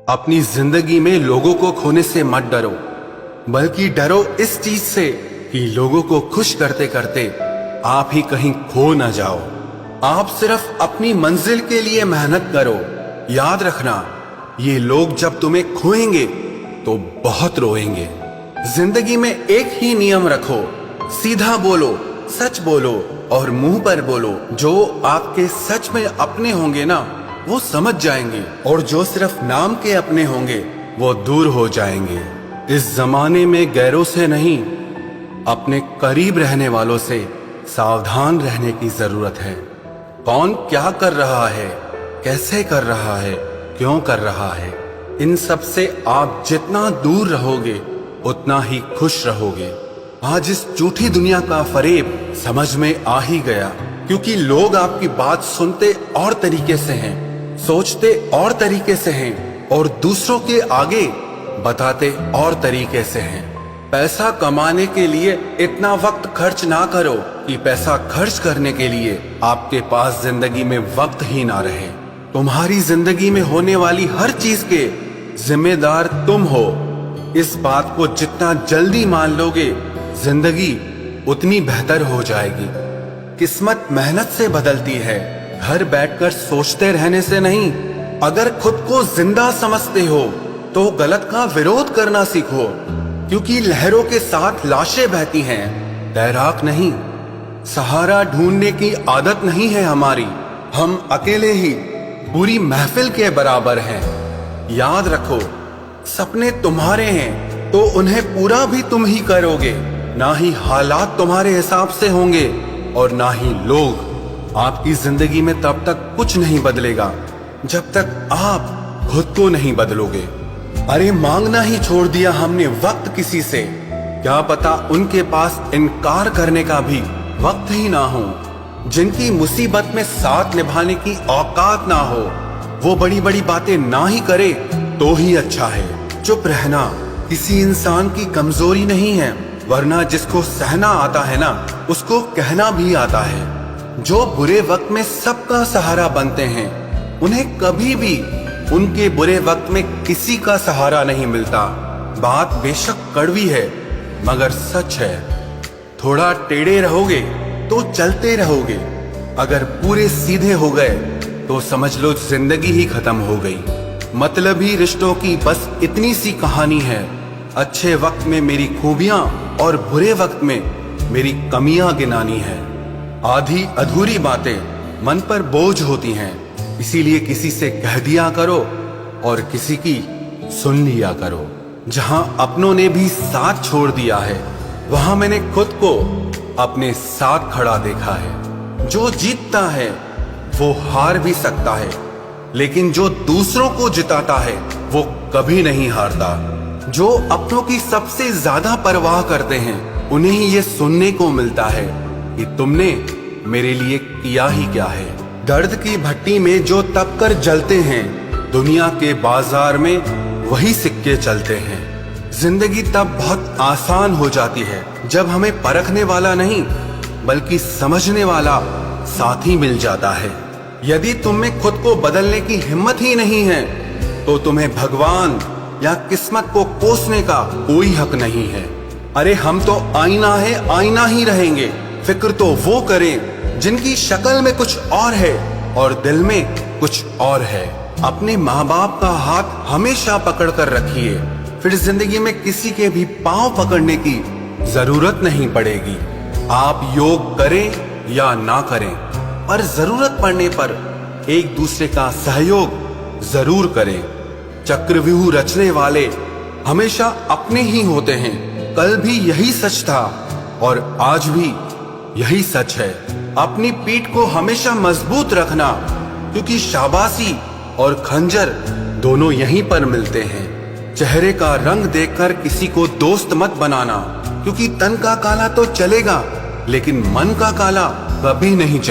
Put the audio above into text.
अपनी जिंदगी में लोगों को खोने से मत डरो, बल्कि डरो इस चीज से कि लोगों को खुश करते करते आप ही कहीं खो न जाओ। आप सिर्फ अपनी मंजिल के लिए मेहनत करो। याद रखना, ये लोग जब तुम्हें खोएंगे तो बहुत रोएंगे। जिंदगी में एक ही नियम रखो, सीधा बोलो, सच बोलो और मुंह पर बोलो। जो आपके सच में अपने होंगे ना, वो समझ जाएंगे, और जो सिर्फ नाम के अपने होंगे वो दूर हो जाएंगे। इस जमाने में गैरों से नहीं, अपने करीब रहने वालों से सावधान रहने की जरूरत है। कौन क्या कर रहा है, कैसे कर रहा है, क्यों कर रहा है, इन सब से आप जितना दूर रहोगे उतना ही खुश रहोगे। आज इस झूठी दुनिया का फरेब समझ में आ ही गया, क्योंकि लोग आपकी बात सुनते और तरीके से हैं, सोचते और तरीके से हैं और दूसरों के आगे बताते और तरीके से हैं। पैसा कमाने के लिए इतना वक्त खर्च ना करो कि पैसा खर्च करने के लिए आपके पास जिंदगी में वक्त ही ना रहे। तुम्हारी जिंदगी में होने वाली हर चीज के जिम्मेदार तुम हो। इस बात को जितना जल्दी मान लोगे, जिंदगी उतनी बेहतर हो जाएगी। किस्मत मेहनत से बदलती है, घर बैठकर सोचते रहने से नहीं। अगर खुद को जिंदा समझते हो तो गलत का विरोध करना सीखो, क्योंकि लहरों के साथ लाशें बहती हैं, तैराक नहीं। सहारा ढूंढने की आदत नहीं है हमारी, हम अकेले ही पूरी महफिल के बराबर हैं। याद रखो, सपने तुम्हारे हैं तो उन्हें पूरा भी तुम ही करोगे। ना ही हालात तुम्हारे हिसाब से होंगे और ना ही लोग। आपकी जिंदगी में तब तक कुछ नहीं बदलेगा जब तक आप खुद को नहीं बदलोगे। अरे मांगना ही छोड़ दिया हमने वक्त किसी से, क्या पता उनके पास इनकार करने का भी वक्त ही ना हो। जिनकी मुसीबत में साथ निभाने की औकात ना हो, वो बड़ी बड़ी बातें ना ही करे तो ही अच्छा है। चुप रहना किसी इंसान की कमजोरी नहीं है, वरना जिसको सहना आता है ना, उसको कहना भी आता है। जो बुरे वक्त में सबका सहारा बनते हैं, उन्हें कभी भी उनके बुरे वक्त में किसी का सहारा नहीं मिलता। बात बेशक कड़वी है मगर सच है। थोड़ा टेढ़े रहोगे तो चलते रहोगे, अगर पूरे सीधे हो गए तो समझ लो जिंदगी ही खत्म हो गई। मतलबी रिश्तों की बस इतनी सी कहानी है। अच्छे वक्त में मेरी खूबियां और बुरे वक्त में मेरी कमियां गिनानी है। आधी अधूरी बातें मन पर बोझ होती हैं, इसीलिए किसी से कह दिया करो और किसी की सुन लिया करो। जहां अपनों ने भी साथ छोड़ दिया है, वहां मैंने खुद को अपने साथ खड़ा देखा है। जो जीतता है वो हार भी सकता है, लेकिन जो दूसरों को जिताता है वो कभी नहीं हारता। जो अपनों की सबसे ज्यादा परवाह करते हैं, उन्हें ही ये सुनने को मिलता है कि तुमने मेरे लिए किया ही क्या है। दर्द की भट्टी में जो तप कर जलते हैं, दुनिया के बाजार में वही सिक्के चलते हैं। जिंदगी तब बहुत आसान हो जाती है जब हमें परखने वाला नहीं बल्कि समझने वाला साथी मिल जाता है। यदि तुम में खुद को बदलने की हिम्मत ही नहीं है तो तुम्हें भगवान या किस्मत को कोसने का कोई हक नहीं है। अरे हम तो आईना है, आईना ही रहेंगे। फिक्र तो वो करें जिनकी शक्ल में कुछ और है और दिल में कुछ और है। अपने माँ बाप का हाथ हमेशा पकड़ कर रखिए, फिर जिंदगी में किसी के भी पांव पकड़ने की जरूरत नहीं पड़ेगी। आप योग करें या ना करें, पर जरूरत पड़ने पर एक दूसरे का सहयोग जरूर करें। चक्रव्यूह रचने वाले हमेशा अपने ही होते हैं। कल भी यही सच था और आज भी यही सच है। अपनी पीठ को हमेशा मजबूत रखना, क्योंकि शाबाशी और खंजर दोनों यहीं पर मिलते हैं। चेहरे का रंग देखकर किसी को दोस्त मत बनाना, क्योंकि तन का काला तो चलेगा लेकिन मन का काला कभी नहीं चलेगा।